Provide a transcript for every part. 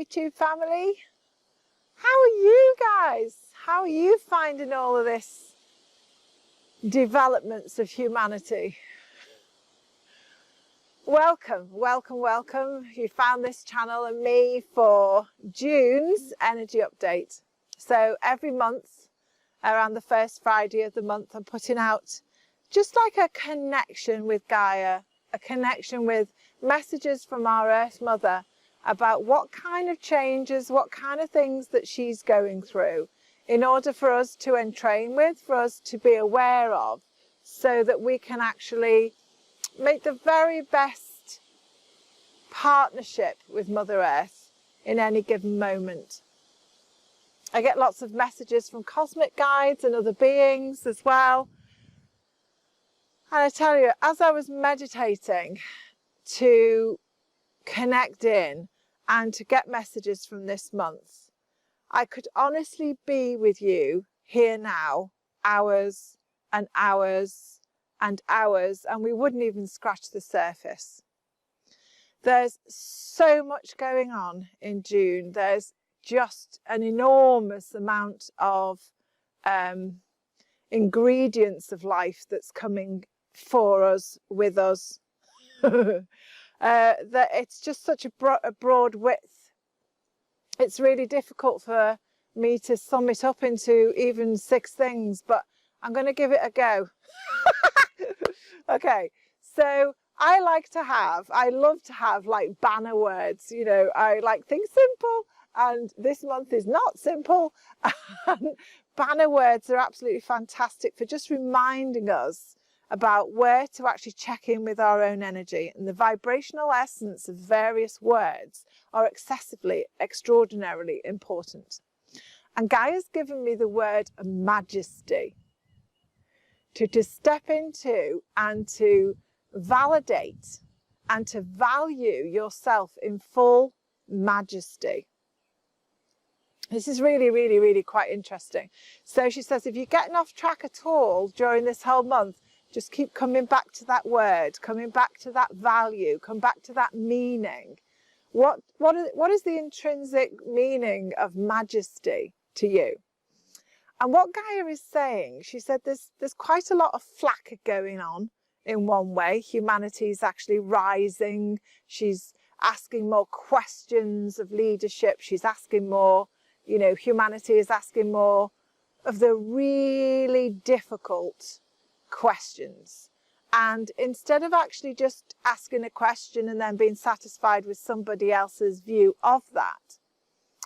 YouTube family. How are you guys? How are you finding all of this developments of humanity? Welcome, welcome, welcome. You found this channel and me for June's energy update. So every month, around the first Friday of the month, I'm putting out just like a connection with Gaia, a connection with messages from our Earth Mother about what kind of changes, what kind of things that she's going through in order for us to entrain with, for us to be aware of, so that we can actually make the very best partnership with Mother Earth in any given moment. I get lots of messages from cosmic guides and other beings as well. And I tell you, as I was meditating to connect in and to get messages from this month, I could honestly be with you here now, hours and hours and hours, and we wouldn't even scratch the surface. There's so much going on in June. There's just an enormous amount of ingredients of life that's coming for us, with us. That it's just such a broad width. It's really difficult for me to sum it up into even 6 things, but I'm going to give it a go. Okay, so I love to have like banner words, you know. I like things simple, and this month is not simple. And banner words are absolutely fantastic for just reminding us about where to actually check in with our own energy, and the vibrational essence of various words are extraordinarily important. And Gaia's given me the word majesty to step into and to validate and to value yourself in full majesty. This is really, really, really quite interesting. So she says, if you're getting off track at all during this whole month, just keep coming back to that word, coming back to that value, come back to that meaning. What is the intrinsic meaning of majesty to you? And what Gaia is saying, she said there's quite a lot of flack going on in one way. Humanity is actually rising. She's asking more questions of leadership. She's asking more, you know, humanity is asking more of the really difficult questions. And instead of actually just asking a question and then being satisfied with somebody else's view of that,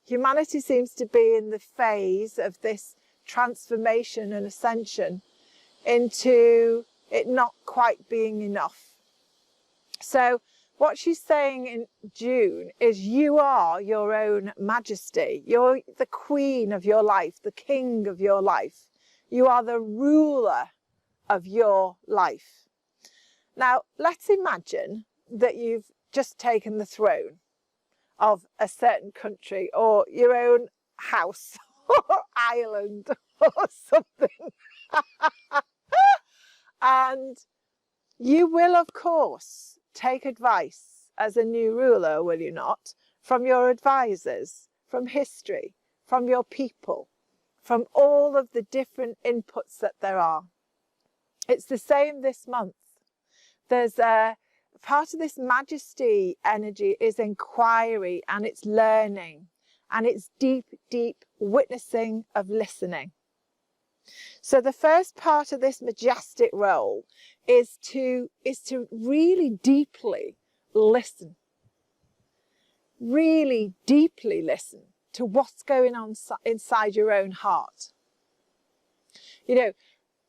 humanity seems to be in the phase of this transformation and ascension into it not quite being enough. So what she's saying in June is you are your own majesty. You're the queen of your life, the king of your life. You are the ruler of your life. Now, let's imagine that you've just taken the throne of a certain country or your own house or island or something. And you will, of course, take advice as a new ruler, will you not, from your advisors, from history, from your people, from all of the different inputs that there are. It's the same this month. There's a part of this majesty energy is inquiry, and it's learning, and it's deep, deep witnessing of listening. So the first part of this majestic role is to really deeply listen. Really deeply listen to what's going on inside your own heart. You know,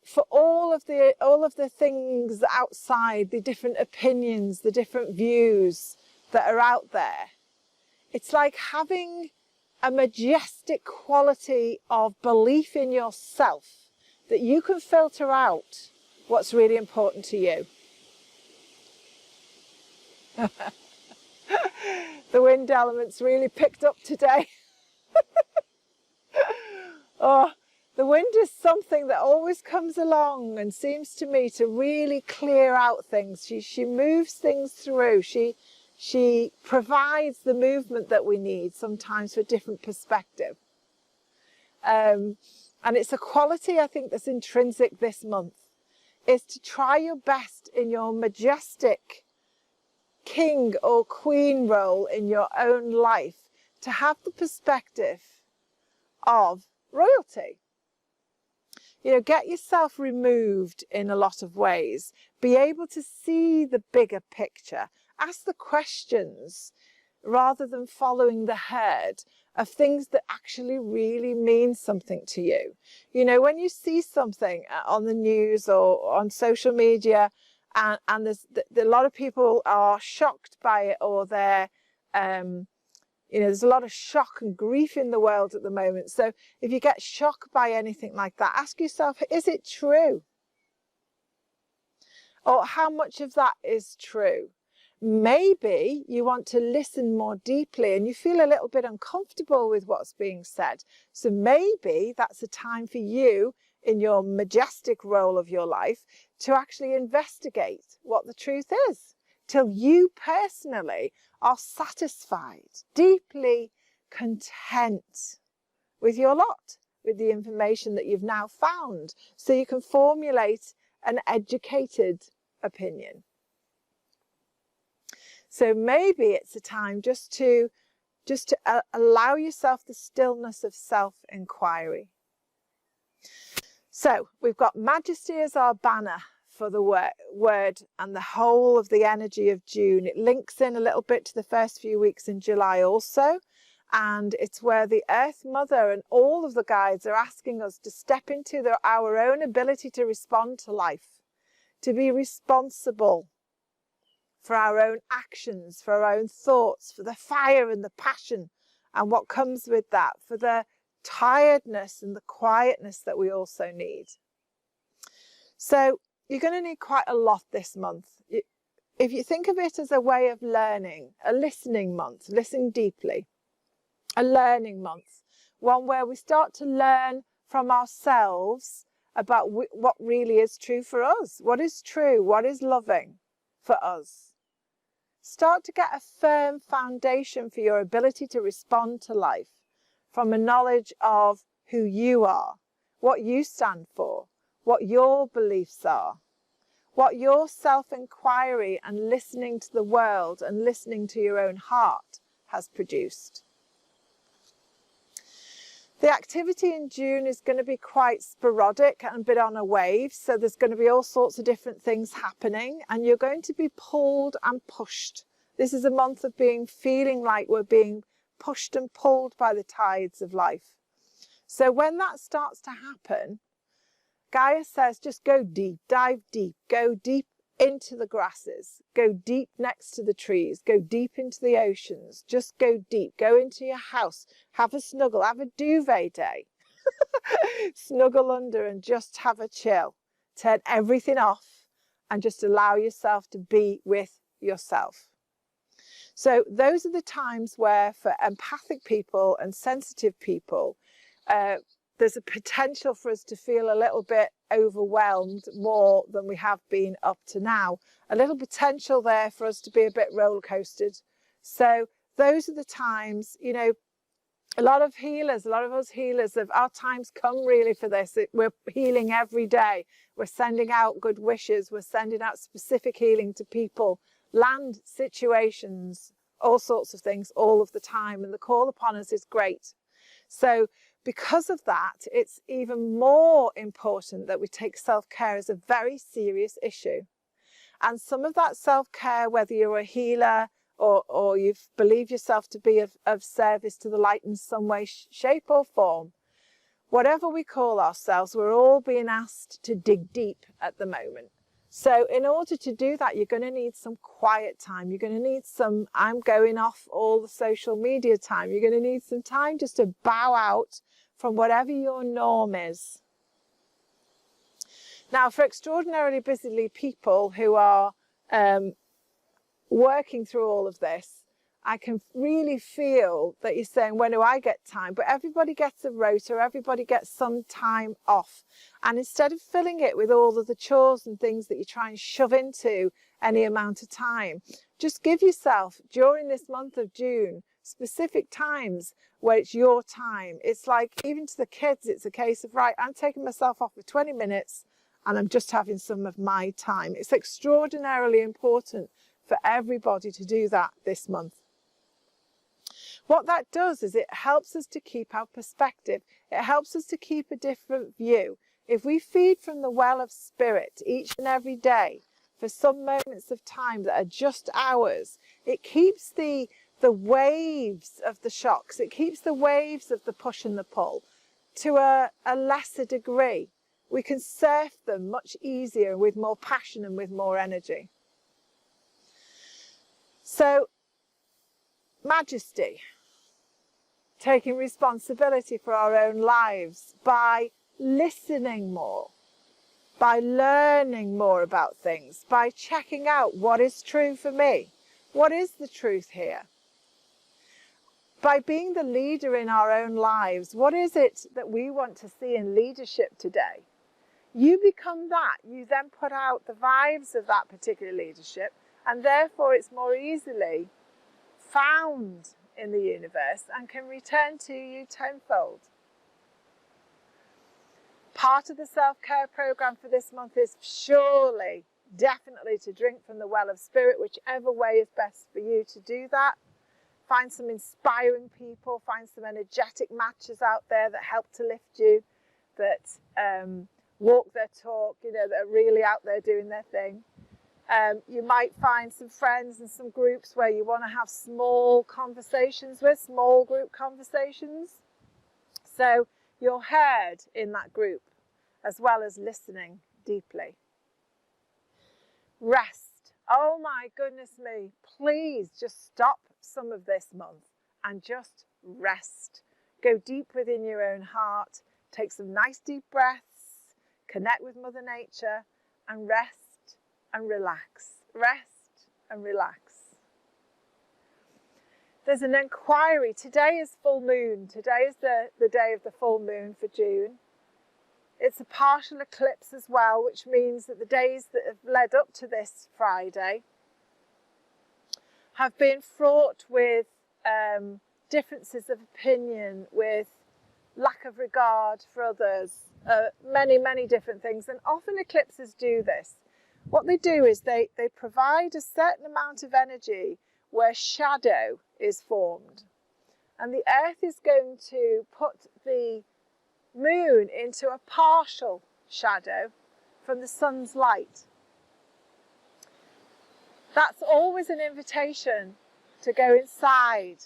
for all of the things outside, the different opinions, the different views that are out there, it's like having a majestic quality of belief in yourself that you can filter out what's really important to you. The wind element's really picked up today. Oh, the wind is something that always comes along and seems to me to really clear out things. She moves things through. She She provides the movement that we need sometimes for a different perspective. And it's a quality I think that's intrinsic this month, is to try your best in your majestic king or queen role in your own life to have the perspective of royalty. You know, get yourself removed in a lot of ways. Be able to see the bigger picture. Ask the questions rather than following the herd of things that actually really mean something to you. You know, when you see something on the news or on social media and there's a lot of people are shocked by it, or they're you know, there's a lot of shock and grief in the world at the moment. So if you get shocked by anything like that, ask yourself, is it true? Or how much of that is true? Maybe you want to listen more deeply and you feel a little bit uncomfortable with what's being said. So maybe that's a time for you in your majestic role of your life to actually investigate what the truth is, till you personally are satisfied, deeply content with your lot, with the information that you've now found, so you can formulate an educated opinion. So maybe it's a time just to allow yourself the stillness of self-inquiry. So we've got Majesty as our banner for the word and the whole of the energy of June. It links in a little bit to the first few weeks in July also, and it's where the Earth Mother and all of the guides are asking us to step into our own ability to respond to life, to be responsible for our own actions, for our own thoughts, for the fire and the passion and what comes with that, for the tiredness and the quietness that we also need. So you're going to need quite a lot this month. If you think of it as a way of learning, a listening month, listen deeply, a learning month, one where we start to learn from ourselves about what really is true for us, what is true, what is loving for us. Start to get a firm foundation for your ability to respond to life from a knowledge of who you are, what you stand for, what your beliefs are, what your self-inquiry and listening to the world and listening to your own heart has produced. The activity in June is going to be quite sporadic and a bit on a wave, so there's going to be all sorts of different things happening and you're going to be pulled and pushed. This is a month of feeling like we're being pushed and pulled by the tides of life. So when that starts to happen, Gaia says just go deep, dive deep, go deep into the grasses, go deep next to the trees, go deep into the oceans, just go deep, go into your house, have a snuggle, have a duvet day, snuggle under and just have a chill, turn everything off and just allow yourself to be with yourself. So those are the times where for empathic people and sensitive people, there's a potential for us to feel a little bit overwhelmed more than we have been up to now. A little potential there for us to be a bit roller coasted. So those are the times, you know, a lot of us healers, our times come really for this. We're healing every day. We're sending out good wishes. We're sending out specific healing to people, land, situations, all sorts of things all of the time. And the call upon us is great. So because of that, it's even more important that we take self-care as a very serious issue. And some of that self-care, whether you're a healer or you've believed yourself to be of service to the light in some way, shape or form, whatever we call ourselves, we're all being asked to dig deep at the moment. So in order to do that, you're going to need some quiet time. You're going to need some, I'm going off all the social media time. You're going to need some time just to bow out from whatever your norm is. Now, for extraordinarily busy people who are working through all of this, I can really feel that you're saying, when do I get time? But everybody gets a rota, everybody gets some time off. And instead of filling it with all of the chores and things that you try and shove into any amount of time, just give yourself, during this month of June, specific times where it's your time. It's like, even to the kids, it's a case of, right, I'm taking myself off for 20 minutes and I'm just having some of my time. It's extraordinarily important for everybody to do that this month. What that does is it helps us to keep our perspective. It helps us to keep a different view. If we feed from the well of spirit each and every day for some moments of time that are just ours, it keeps the waves of the shocks, it keeps the waves of the push and the pull to a lesser degree. We can surf them much easier with more passion and with more energy. So, majesty. Taking responsibility for our own lives by listening more, by learning more about things, by checking out what is true for me. What is the truth here? By being the leader in our own lives, what is it that we want to see in leadership today? You become that. You then put out the vibes of that particular leadership, and therefore it's more easily found in the universe and can return to you tenfold. Part of the self-care program for this month is surely, definitely, to drink from the well of spirit, whichever way is best for you to do that. Find some inspiring people, find some energetic matches out there that help to lift you, that walk their talk, you know, that are really out there doing their thing. You might find some friends and some groups where you want to have small conversations with, small group conversations. So you're heard in that group as well as listening deeply. Rest. Oh my goodness me. Please just stop some of this month and just rest. Go deep within your own heart. Take some nice deep breaths. Connect with Mother Nature and rest. And relax. Rest and relax. There's an inquiry. Today is full moon. Today is the day of the full moon for June. It's a partial eclipse as well, which means that the days that have led up to this Friday have been fraught with differences of opinion, with lack of regard for others, many, many different things. And often eclipses do this. What they do is they provide a certain amount of energy where shadow is formed. And the Earth is going to put the moon into a partial shadow from the sun's light. That's always an invitation to go inside,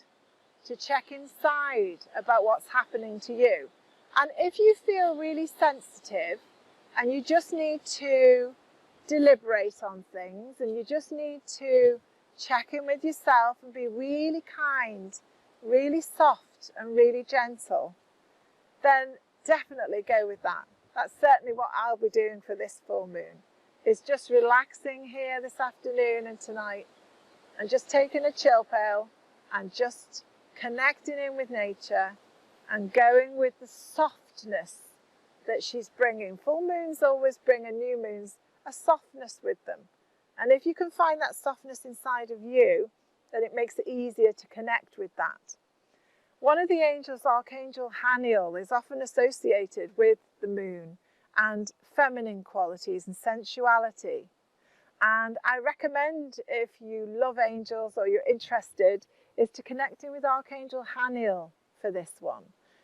to check inside about what's happening to you. And if you feel really sensitive and you just need to deliberate on things and you just need to check in with yourself and be really kind, really soft and really gentle, then definitely go with that. That's certainly what I'll be doing for this full moon, is just relaxing here this afternoon and tonight and just taking a chill pill and just connecting in with nature and going with the softness that she's bringing. Full moons always bring, a new moon's a softness with them. And if you can find that softness inside of you, then it makes it easier to connect with that. One of the angels, Archangel Haniel, is often associated with the moon and feminine qualities and sensuality. And I recommend, if you love angels or you're interested, is to connect in with Archangel Haniel for this one.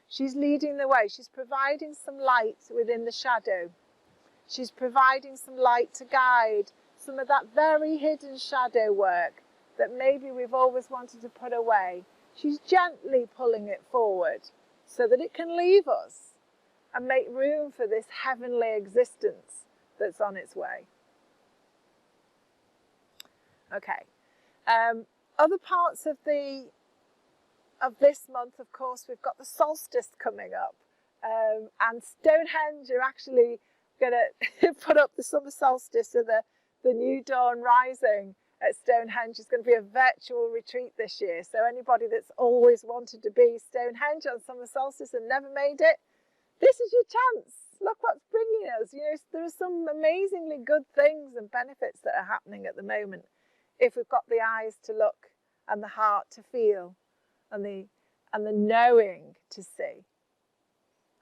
She's leading the way. She's providing some light within the shadow. She's providing some light to guide some of that very hidden shadow work that maybe we've always wanted to put away. She's gently pulling it forward so that it can leave us and make room for this heavenly existence that's on its way. Okay. Other parts of this month, of course, we've got the solstice coming up. And Stonehenge are actually going to put up the summer solstice, so the new dawn rising at Stonehenge is going to be a virtual retreat this year. So anybody that's always wanted to be Stonehenge on summer solstice and never made it, this is your chance. Look what's bringing us. You know, there are some amazingly good things and benefits that are happening at the moment if we've got the eyes to look and the heart to feel and the knowing to see.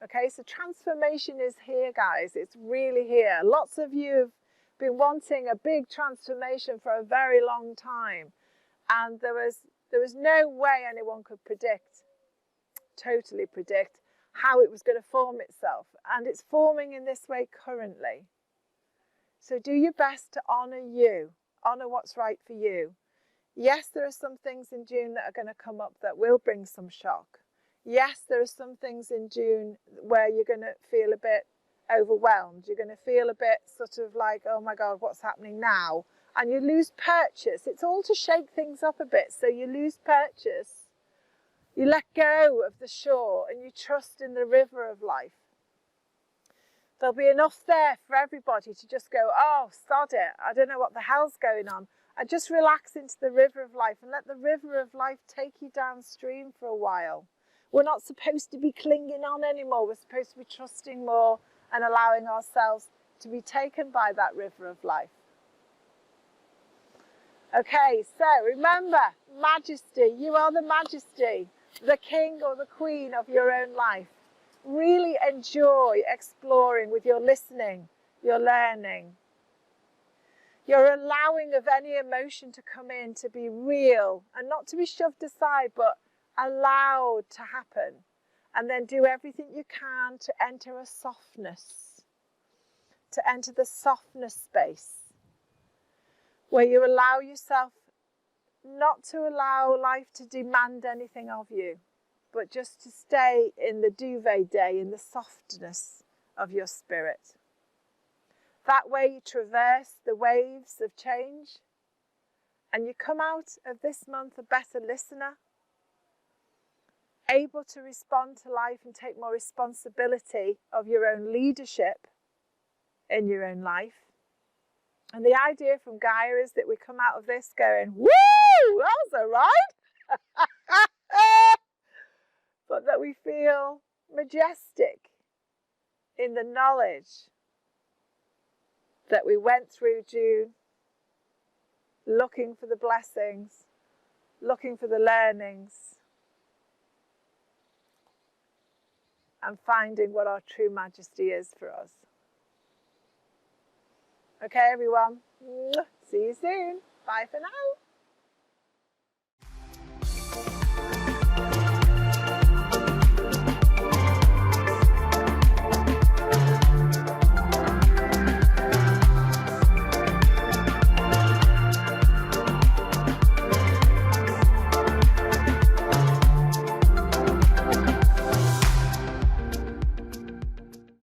Okay, so transformation is here, guys. It's really here. Lots of you have been wanting a big transformation for a very long time, and there was no way anyone could totally predict how it was going to form itself, and it's forming in this way currently. So do your best to honour you, honour what's right for you. Yes, there are some things in June that are going to come up that will bring some shock. Yes, there are some things in June where you're going to feel a bit overwhelmed. You're going to feel a bit sort of like, oh my God, what's happening now? And you lose purchase. It's all to shake things up a bit. So you lose purchase. You let go of the shore and you trust in the river of life. There'll be enough there for everybody to just go, oh, sod it. I don't know what the hell's going on. And just relax into the river of life and let the river of life take you downstream for a while. We're not supposed to be clinging on anymore. We're supposed to be trusting more and allowing ourselves to be taken by that river of life. Okay, so remember, majesty. You are the majesty, the king or the queen of your own life. Really enjoy exploring with your listening, your learning. Your allowing of any emotion to come in, to be real and not to be shoved aside, but allowed to happen. And then do everything you can to enter a softness, to enter the softness space where you allow yourself not to allow life to demand anything of you, but just to stay in the duvet day, in the softness of your spirit. That way you traverse the waves of change and you come out of this month a better listener, able to respond to life and take more responsibility of your own leadership in your own life. And the idea from Gaia is that we come out of this going, woo, that was a ride. But that we feel majestic in the knowledge that we went through June looking for the blessings, looking for the learnings, and finding what our true majesty is for us. Okay, everyone. See you soon. Bye for now.